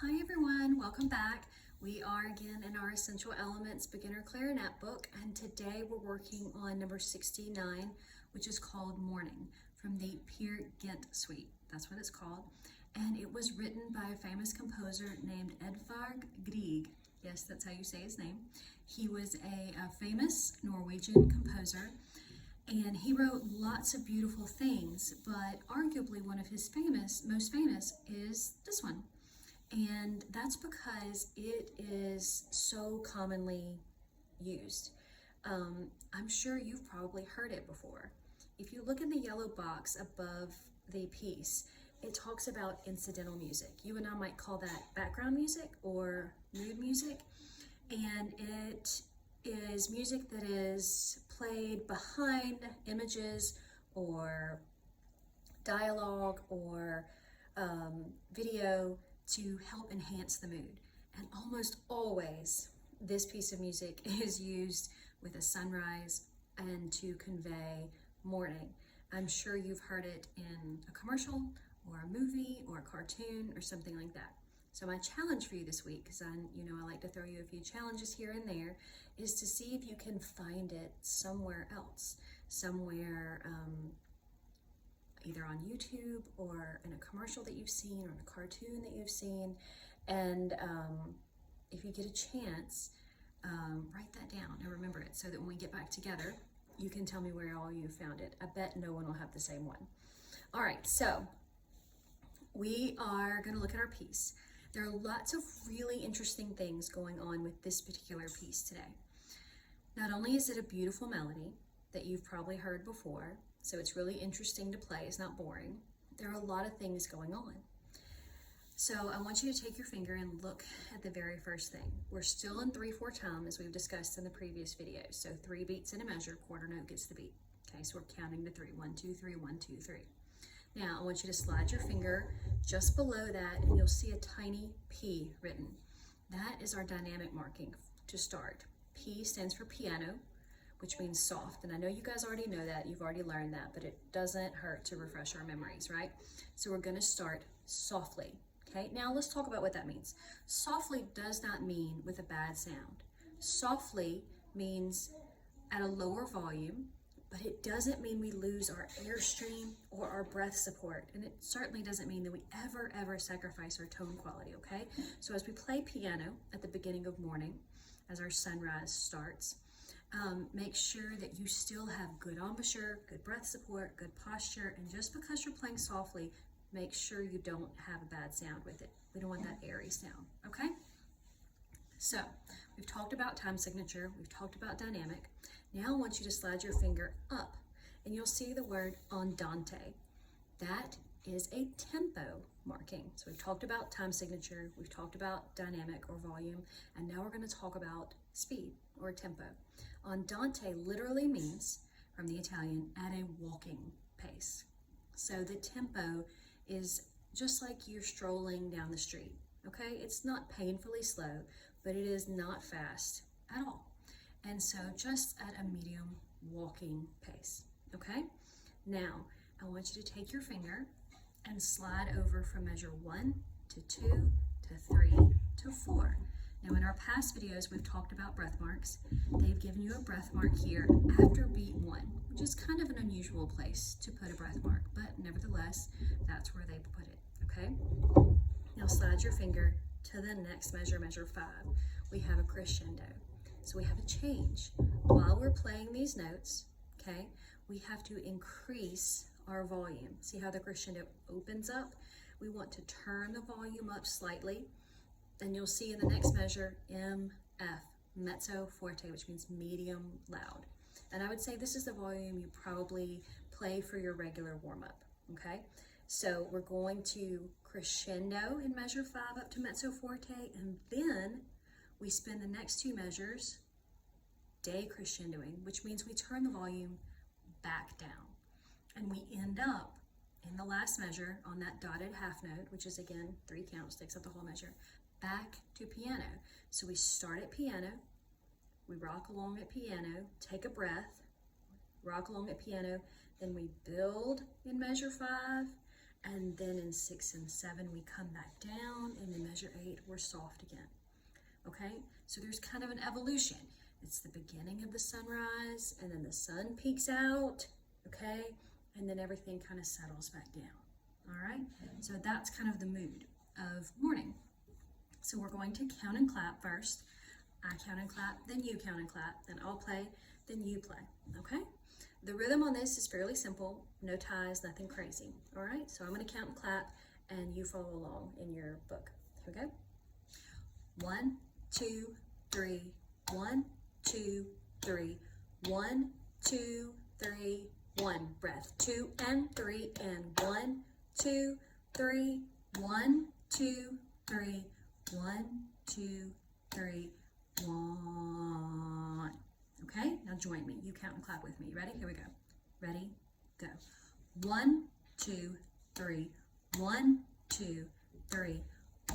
Hi everyone, welcome back. We are again in our Essential Elements Beginner Clarinet book, and today we're working on number 69, which is called Morning, from the Peer Gynt Suite. That's what it's called. And it was written by a famous composer named Edvard Grieg. Yes, that's how you say his name. He was a famous Norwegian composer, and he wrote lots of beautiful things, but arguably one of his most famous is this one. And that's because it is so commonly used. I'm sure you've probably heard it before. If you look in the yellow box above the piece, it talks about incidental music. You and I might call that background music or mood music. And it is music that is played behind images or dialogue or video to help enhance the mood. And almost always this piece of music is used with a sunrise and to convey morning. I'm sure you've heard it in a commercial or a movie or a cartoon or something like that. So my challenge for you this week, because I like to throw you a few challenges here and there, is to see if you can find it somewhere else, somewhere either on YouTube or in a commercial that you've seen or in a cartoon that you've seen. And if you get a chance, write that down and remember it so that when we get back together, you can tell me where all you found it. I bet no one will have the same one. All right, so we are going to look at our piece. There are lots of really interesting things going on with this particular piece today. Not only is it a beautiful melody that you've probably heard before, so it's really interesting to play, it's not boring. There are a lot of things going on. So I want you to take your finger and look at the very first thing. We're still in 3/4 time as we've discussed in the previous video. So 3 beats in a measure, quarter note gets the beat. Okay, so we're counting to 3. 1, 2, 3, 1, 2, 3. Now I want you to slide your finger just below that and you'll see a tiny P written. That is our dynamic marking to start. P stands for piano, which means soft. And I know you guys already know that, you've already learned that, but it doesn't hurt to refresh our memories, right? So we're gonna start softly, okay? Now let's talk about what that means. Softly does not mean with a bad sound. Softly means at a lower volume, but it doesn't mean we lose our airstream or our breath support. And it certainly doesn't mean that we ever sacrifice our tone quality, okay? So as we play piano at the beginning of morning, as our sunrise starts, make sure that you still have good embouchure, good breath support, good posture, and just because you're playing softly, make sure you don't have a bad sound with it. We don't want that airy sound, okay? So, we've talked about time signature, we've talked about dynamic. Now I want you to slide your finger up, and you'll see the word andante. That is a tempo marking. So we've talked about time signature, we've talked about dynamic or volume, and now we're going to talk about speed or tempo. Andante literally means, from the Italian, at a walking pace. So the tempo is just like you're strolling down the street, okay? It's not painfully slow, but it is not fast at all. And so just at a medium walking pace, okay? Now, I want you to take your finger and slide over from measure 1 to 2 to 3 to 4. Now in our past videos, we've talked about breath marks. They've given you a breath mark here after beat 1, which is kind of an unusual place to put a breath mark, but nevertheless, that's where they put it, okay? Now slide your finger to the next measure, measure 5. We have a crescendo. So we have a change. While we're playing these notes, okay, we have to increase our volume. See how the crescendo opens up? We want to turn the volume up slightly. And you'll see in the next measure, MF, mezzo forte, which means medium loud. And I would say this is the volume you probably play for your regular warm-up, okay? So we're going to crescendo in measure 5 up to mezzo forte, and then we spend the next 2 measures decrescendoing, which means we turn the volume back down. And we end up in the last measure on that dotted half note, which is again 3 counts, takes up the whole measure, back to piano. So we start at piano, we rock along at piano, take a breath, rock along at piano, then we build in measure 5, and then in 6 and 7 we come back down, and in measure 8 we're soft again. Okay, so there's kind of an evolution. It's the beginning of the sunrise, and then the sun peeks out, okay, and then everything kind of settles back down. All right, so that's kind of the mood of morning. So we're going to count and clap first. I count and clap, then you count and clap, then I'll play, then you play, okay? The rhythm on this is fairly simple, no ties, nothing crazy, all right? So I'm gonna count and clap, and you follow along in your book. Here we go. 1, 2, 3, 1, 2, 3, 1, 2, 3, 1. Breath, 2 and 3, and 1, 2, 3, 1, 2, 3, 1, 2, 3, 1. Okay, now join me. You count and clap with me. Ready? Here we go. Ready? Go. 1, 2, 3. 1, 2, 3.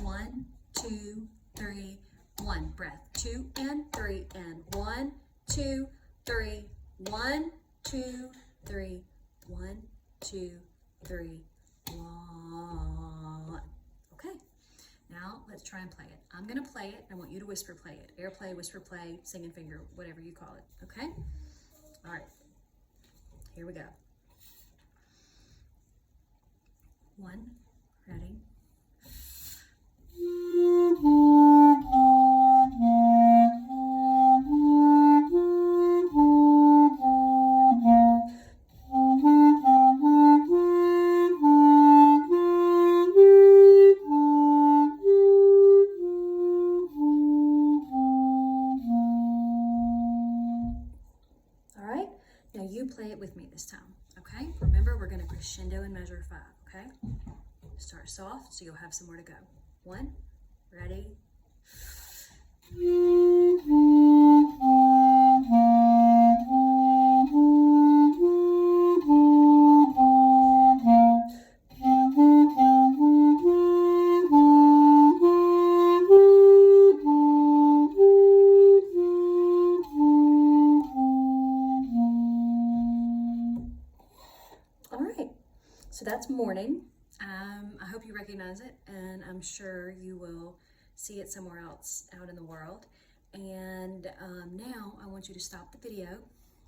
1, 2, 3, 1. Breath. 2 and 3, and 1, 2, 3. 1, 2, 3. 1, 2, 3. 1. Okay. Now let's try and play it. I'm gonna play it. I want you to whisper play it. Airplay, whisper play, singing finger, whatever you call it. Okay? All right. Here we go. 1. Ready? Now you play it with me this time, okay? Remember, we're gonna crescendo in measure 5, okay? Start soft, so you'll have somewhere to go. 1, ready? So that's morning. I hope you recognize it, and I'm sure you will see it somewhere else out in the world. And now I want you to stop the video,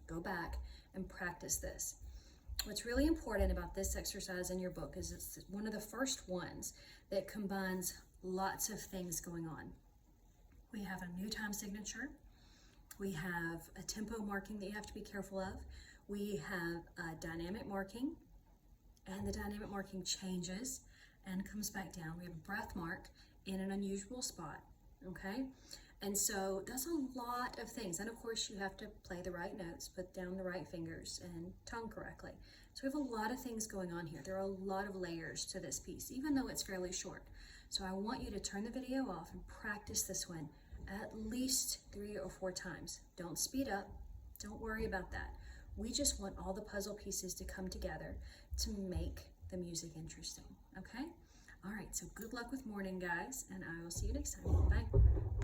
go back, and practice this. What's really important about this exercise in your book is it's one of the first ones that combines lots of things going on. We have a new time signature. We have a tempo marking that you have to be careful of. We have a dynamic marking, and the dynamic marking changes and comes back down. We have a breath mark in an unusual spot, okay? And so that's a lot of things. And of course you have to play the right notes, put down the right fingers, and tone correctly. So we have a lot of things going on here. There are a lot of layers to this piece, even though it's fairly short. So I want you to turn the video off and practice this one at least 3 or 4 times. Don't speed up, don't worry about that. We just want all the puzzle pieces to come together to make the music interesting, okay? All right, so good luck with morning, guys, and I will see you next time. Bye.